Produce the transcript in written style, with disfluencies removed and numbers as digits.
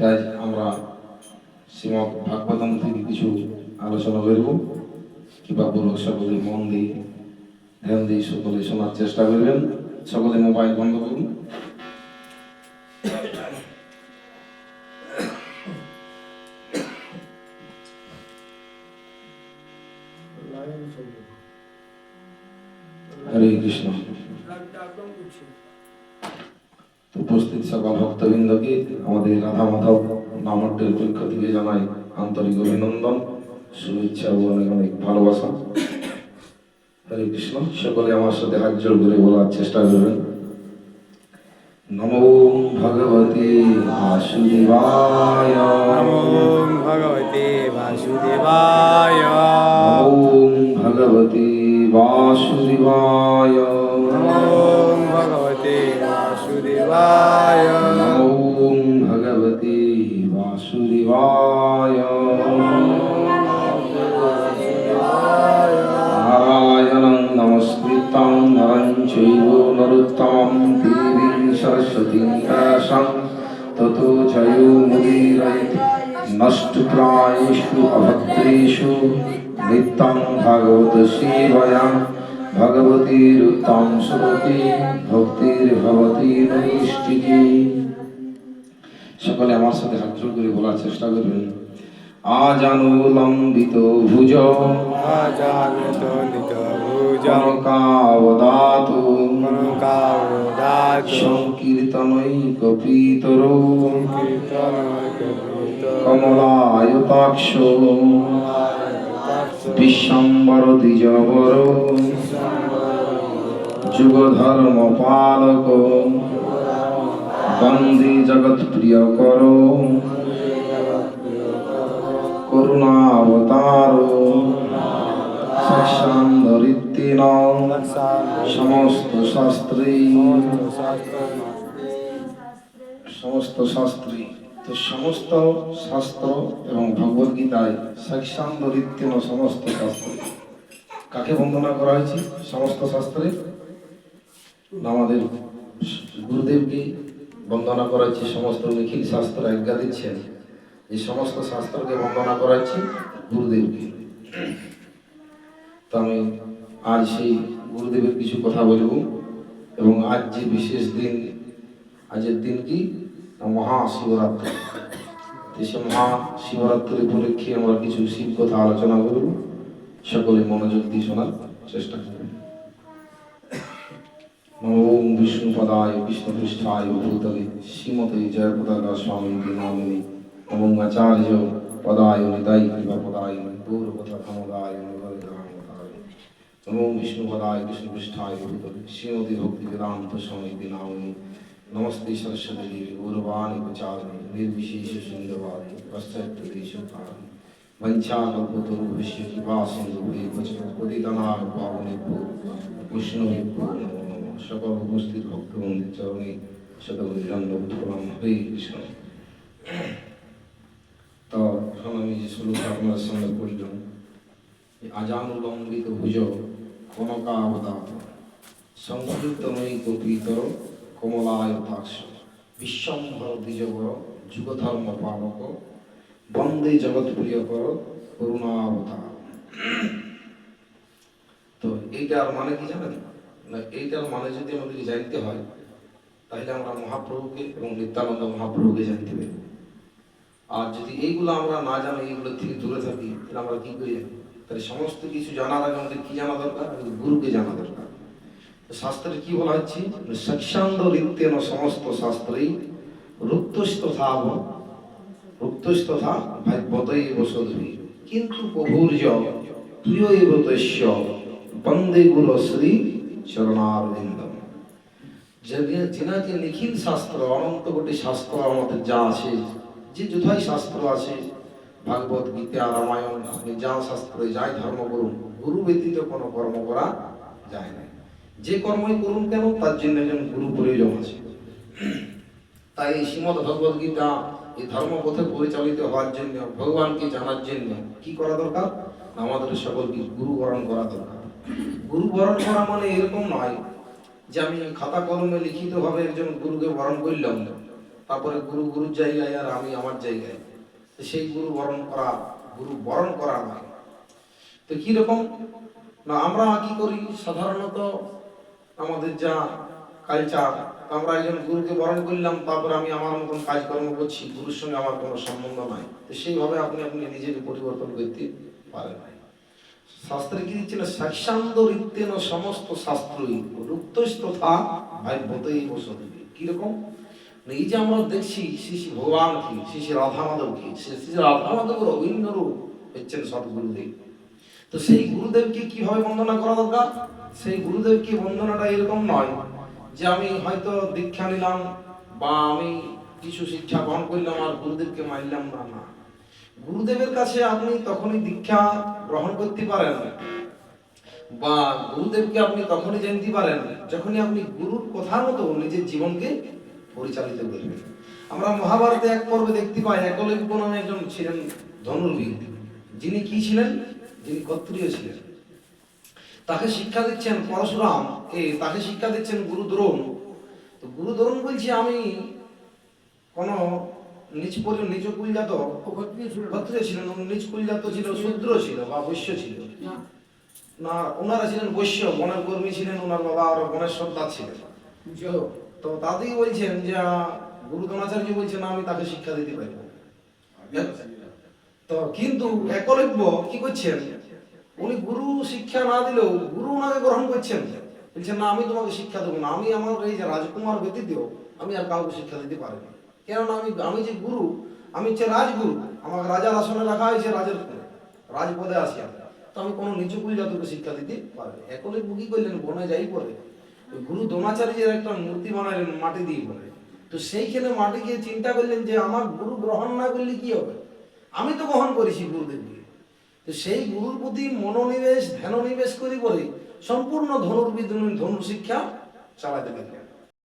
তাই আমরা শ্রীমদ্ ভাগবতম থেকে কিছু আলোচনা করব। কিবা বলব সকলে মন দিয়ে ধ্যান দিয়ে সকলে শোনার চেষ্টা করবেন। সকলে মোবাইল বন্ধ করুন। হরে কৃষ্ণ। উপস্থিত সকল ভক্তবৃন্দকে আমাদের রাধা মাধব নামটের পক্ষ থেকে জানাই আন্তরিক অভিনন্দন, শুভেচ্ছা ও অনেক অনেক ভালোবাসা। হরে কৃষ্ণ। সকলে আমার সাথে হাত জোড় করে বলার চেষ্টা করবেন। নমো ভগবতে বাসুদেবায়, নমো ভগবতে বাসুদেবায়, নমো ভগবতে বাসুদেবায়, নমো ভগবতে বাসুদেবায়, নমো ভগবতে বাসুদেবায়। নারায়ণং নমস্কৃত্যং নরং চৈব নরোত্তমং দেবীং সরস্বতীং ব্যাসং ততো জয়োমুদীরয়েৎ নষ্টপ্রায়েষু অভদ্রেষু নিত্যং ভাগবত সেবয়া ভগবতীরুত্তম শ্রুতি ভক্তির্ভবতি নৈষ্ঠিকী। সকলে আমার সাথে হাত জোড় করে বলার চেষ্টা করবেন। আজানুলম্বিত ভুজ আজানুত নিত ভুজ, কনকাবদাতু কনকাবদাতু, সংকীর্তনৈকপীতর সংকীর্তনৈকপীতর, কমলায়তাক্ষ বিশ্বম্বর দ্বিজবর যুগধর্ম পালক বন্দে জগৎ প্রিয় কর করুণাবতার সাক্ষান্দরিত্যেন সমস্ত শাস্ত্রে তো সমস্ত শাস্ত্র এবং ভগবদ গীতায় সাক্ষান্দরিত্যেন সমস্ত শাস্ত্রে কাকে বন্দনা করা হয়েছে? সমস্ত শাস্ত্রে আমাদের গুরুদেবকে বন্দনা করা হয়েছে। সমস্ত নিখিল শাস্ত্র আজ্ঞা দিচ্ছেন এই সমস্ত শাস্ত্রকে বন্দনা করা হচ্ছে গুরুদেবকে। তো আমি আজ সেই গুরুদেবের কিছু কথা বলব। এবং আজ যে বিশেষ দিন, আজের দিন কি মহাশিবরাত্রি। সে মহাশিবরাত্রি উপলক্ষে আমরা কিছু শিব কথা আলোচনা করব। সকলে মনোযোগ দিয়ে শোনার চেষ্টা করবেন। নমো বিষ্ণুপদায় কৃষ্ণপৃষ্ঠায় ভূতলে শ্রীমতে জয়পতাকা স্বামী নামিনী নমো আচার্য পদায় নিতাই কৃপা পদায় গৌরপথা ক্ষমদায় নমো বিষ্ণুপদায় কৃষ্ণপৃষ্ঠায় ভূতলে শ্রীমতি ভক্তি বেদান্ত স্বামী নামিনী নমস্তে সরস্বতী দেবী গৌরবাণী প্রচারিণী নির্বিশেষ সুন্দরবাদী পশ্চাৎদেশকারী वंशाकल्पतरुभ्यश्च कृपासिन्धुभ्यश्च पतितनाय पावनेभ्यो वैष्णवेभ्यो नमो नमः। সকল উপস্থিত ভক্তবৃন্দের চরণে শতকোটি দণ্ডবোধ প্রণাম। হরে কৃষ্ণ। তো এখন আমি যে শ্লোক আপনার সঙ্গে পড়লাম, আজানুলম্বিত ভুজ কনকাবদাত সংকীর্তনৈকপীতর কমলায়তাক্ষ বিশ্বম্ভর দ্বিজবর যুগধর্ম পালক বন্দে জগৎ প্রিয় কর করুণাবতার। তো এইটার মানে কি জানেন না? এইটার মানে যদি আমাদেরকে জানতে হয় তাহলে আমরা মহাপ্রভুকে এবং নিত্যানন্দ মহাপ্রভুকে জানতে পারি। আর যদি এইগুলো আমরা না জানি, এইগুলো থেকে দূরে থাকি, তাহলে আমরা কি করি? তাহলে সমস্ত কিছু জানার আগে আমাদের কি জানা দরকার? গুরুকে জানা দরকার। শাস্ত্রে কি বলা হচ্ছে? সক্ষান্দ রিত্যেন সমস্ত শাস্ত্রেই রুক্তস্তথা রুক্তস্তথা ভাগ্যতৈব সদ্ভি কিন্তু প্রভুর্য প্রিয় এব তস্য বন্দে গুরু শ্রী চরণারবিন্দম। যে নিখিল শাস্ত্র, অনন্ত কোটি শাস্ত্র আমাদের যা আছে, যে যথাই শাস্ত্র আছে, ভাগবত গীতা রামায়ণ, আপনি যা শাস্ত্রে যাই ধর্ম করুন, গুরু ব্যতীত কোনো কর্ম করা যায় না। যে কর্মই করুন কেন, তার জন্য একজন গুরু প্রয়োজন আছে। তাই এই শ্রীমদ্ ভগবদ গীতা এই ধর্মপথে পরিচালিত হওয়ার জন্য, ভগবানকে জানার জন্য কি করা দরকার? আমাদের সকলকে গুরু বরণ করা দরকার। গুরু বরণ করা মানে এরকম নয় যে আমি খাতা কলমে লিখিত ভাবে একজন গুরুকে বরণ করলাম, তারপরে গুরু গুরুর জায়গায় আর আমি আমার জায়গায়, তো সেই গুরু বরণ করা নয়। তো কিরকম না, আমরা কি করি সাধারণত আমাদের যা কালচার, আমরা একজন গুরুকে বরণ করলাম, তারপর আমি আমার মতন কাজকর্ম করছি, গুরুর সঙ্গে আমার কোনো সম্বন্ধ নাই। তো সেইভাবে আপনি নিজেকে পরিবর্তন করতে পারেন না। শাস্ত্রে কি দিচ্ছে না, সাক্ষান্দ রিত্যেন সমস্ত শাস্ত্রই রুক্তস্তথা ভাইব্যতই বসতি। কিরকম না, এই যে আমরা দেখছি শ্রী শ্রী ভগবান কি, শ্রী শ্রী রাধা মাধব কি, শ্রী রাধা মাধবের অভিন্ন রূপ হচ্ছেন সদ্গুরুদেব। তো সেই গুরুদেবকে কিভাবে বন্দনা করা দরকার? সেই গুরুদেবকে বন্দনাটা এরকম নয় যে আমি হয়তো দীক্ষা নিলাম বা আমি কিছু শিক্ষা গ্রহণ করলাম আর গুরুদেবকে মানলাম না। না, গুরুদেবের কাছে আপনি তখনই দীক্ষা গ্রহণ করতে পারেন বা গুরুদেবকে আপনি তখনই জানতে পারেন যখনই আপনি গুরুর কথা মতো নিজের জীবনকে পরিচালিত করবেন। আমরা মহাভারতে এক পর্বে দেখতে পাই একলব্য নামে একজন ছিলেন ধনুর্বীর, যিনি কি ছিলেন, যিনি ক্ষত্রিয় ছিলেন। তাকে শিক্ষা দিচ্ছেন পরশুরাম, তাকে শিক্ষা দিচ্ছেন গুরু দ্রোণ। তো গুরু দ্রোণ বলছে আমি কোন নিচ কুলজাত ক্ষত্রিয় ছিলেন, নিচ কুলজাত ছিল, শূদ্র ছিল বা বৈশ্য ছিল না, ওনারা ছিলেন বৈশ্য, বনের কর্মী ছিলেন, ওনার বাবা আর বনের সর্দার ছিলেন। তো তাতেই বলছেন যে গুরু দ্রোণাচার্য বলছেন আমি তাকে শিক্ষা দিতে পারব। তো কিন্তু একলব্য কি করছেন, উনি গুরু শিক্ষা না দিলেও গুরু ওনাকে গ্রহণ করছেন, বলছেন না আমি তোমাকে শিক্ষা দেবো না, আমি আমার এই যে রাজকুমার ব্যতীত আমি আর কাউকে শিক্ষা দিতে পারি না। কেননা আমি যে গুরু, আমি হচ্ছে রাজগুরু, আমাকে রাজার আসনে রাখা হয়েছে, রাজপদে আসি আমি, তো আমি কোনো নিচু কুলজাতকে শিক্ষা দিতে পারি না। একলব্য কি করলেন, বনে যাই পরে গুরু দ্রোণাচার্যের একটা মূর্তি বানালেন মাটি দিয়ে পরে। তো সেইখানে মাটিকে চিন্তা করলেন যে আমার গুরু গ্রহণ না করলে কি হবে, আমি তো গ্রহণ করেছি গুরুদেবকে। তো সেই গুরুর প্রতি মনোনিবেশ ধ্যাননিবেশ করি বলে সম্পূর্ণ ধনুর শিক্ষা চালাতে লাগলেন।